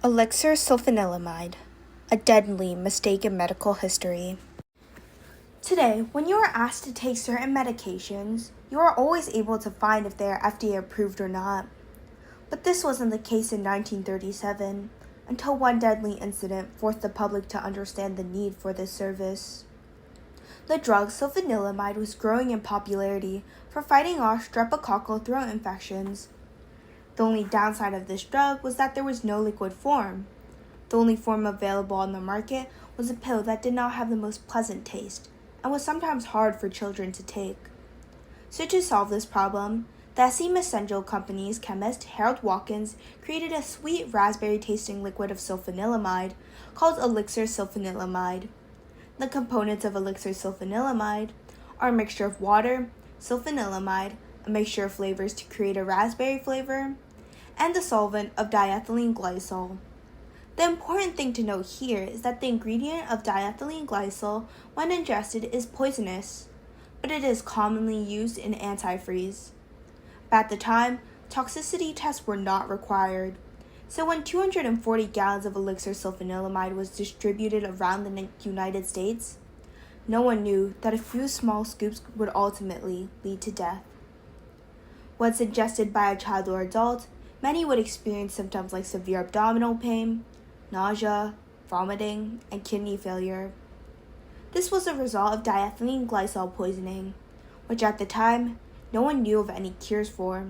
Elixir Sulfanilamide, a deadly mistake in medical history. Today, when you are asked to take certain medications, you are always able to find if they are FDA approved or not. But this wasn't the case in 1937, until one deadly incident forced the public to understand the need for this service. The drug sulfanilamide was growing in popularity for fighting off streptococcal throat infections. The only downside of this drug was that there was no liquid form. The only form available on the market was a pill that did not have the most pleasant taste and was sometimes hard for children to take. So to solve this problem, the Elixir Company's chemist Harold Watkins created a sweet raspberry-tasting liquid of sulfanilamide called Elixir Sulfanilamide. The components of Elixir Sulfanilamide are a mixture of water, sulfanilamide, a mixture of flavors to create a raspberry flavor, and the solvent of diethylene glycol. The important thing to note here is that the ingredient of diethylene glycol, when ingested, is poisonous, but it is commonly used in antifreeze. But at the time, toxicity tests were not required, so when 240 gallons of Elixir Sulfanilamide was distributed around the United States, no one knew that a few small scoops would ultimately lead to death. Once ingested by a child or adult, many would experience symptoms like severe abdominal pain, nausea, vomiting, and kidney failure. This was a result of diethylene glycol poisoning, which at the time, no one knew of any cures for.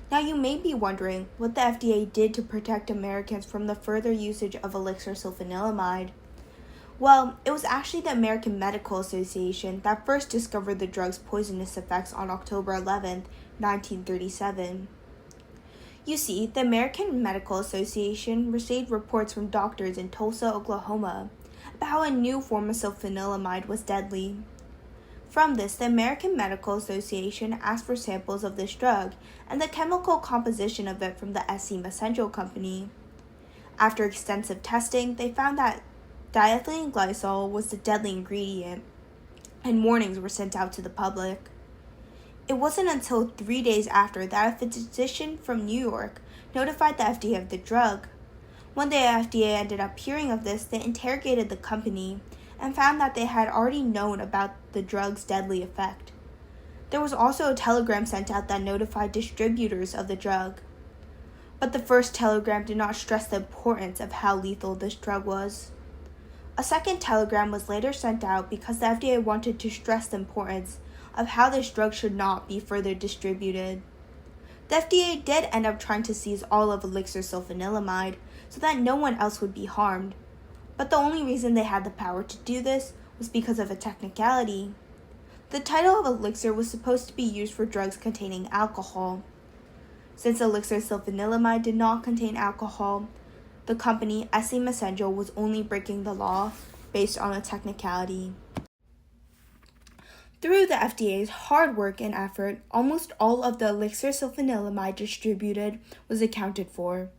Now you may be wondering what the FDA did to protect Americans from the further usage of Elixir Sulfanilamide. Well, it was actually the American Medical Association that first discovered the drug's poisonous effects on October 11, 1937. You see, the American Medical Association received reports from doctors in Tulsa, Oklahoma, about how a new form of sulfanilamide was deadly. From this, the American Medical Association asked for samples of this drug and the chemical composition of it from the Elixir Company. After extensive testing, they found that diethylene glycol was the deadly ingredient, and warnings were sent out to the public. It wasn't until 3 days after that a physician from New York notified the FDA of the drug. When the FDA ended up hearing of this, they interrogated the company and found that they had already known about the drug's deadly effect. There was also a telegram sent out that notified distributors of the drug. But the first telegram did not stress the importance of how lethal this drug was. A second telegram was later sent out because the FDA wanted to stress the importance of how this drug should not be further distributed. The FDA did end up trying to seize all of Elixir Sulfanilamide so that no one else would be harmed, but the only reason they had the power to do this was because of a technicality. The title of Elixir was supposed to be used for drugs containing alcohol. Since Elixir Sulfanilamide did not contain alcohol, the company Elixir was only breaking the law based on a technicality. Through the FDA's hard work and effort, almost all of the Elixir Sulfanilamide distributed was accounted for.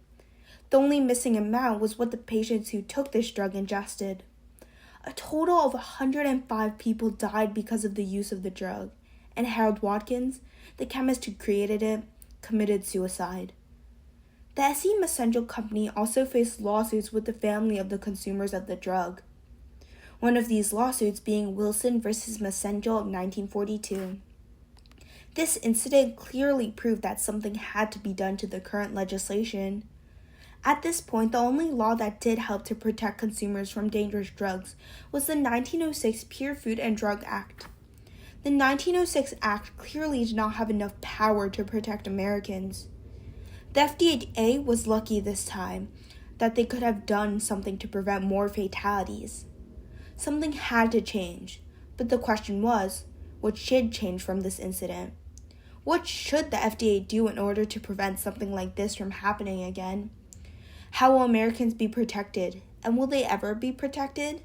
The only missing amount was what the patients who took this drug ingested. A total of 105 people died because of the use of the drug, and Harold Watkins, the chemist who created it, committed suicide. The Elixir Company also faced lawsuits with the family of the consumers of the drug. One of these lawsuits being Wilson versus Messenger's of 1942. This incident clearly proved that something had to be done to the current legislation. At this point, the only law that did help to protect consumers from dangerous drugs was the 1906 Pure Food and Drug Act. The 1906 Act clearly did not have enough power to protect Americans. The FDA was lucky this time that they could have done something to prevent more fatalities. Something had to change, but the question was, what should change from this incident? What should the FDA do in order to prevent something like this from happening again? How will Americans be protected, and will they ever be protected?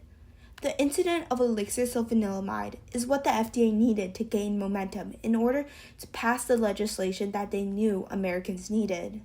The incident of Elixir Sulfanilamide is what the FDA needed to gain momentum in order to pass the legislation that they knew Americans needed.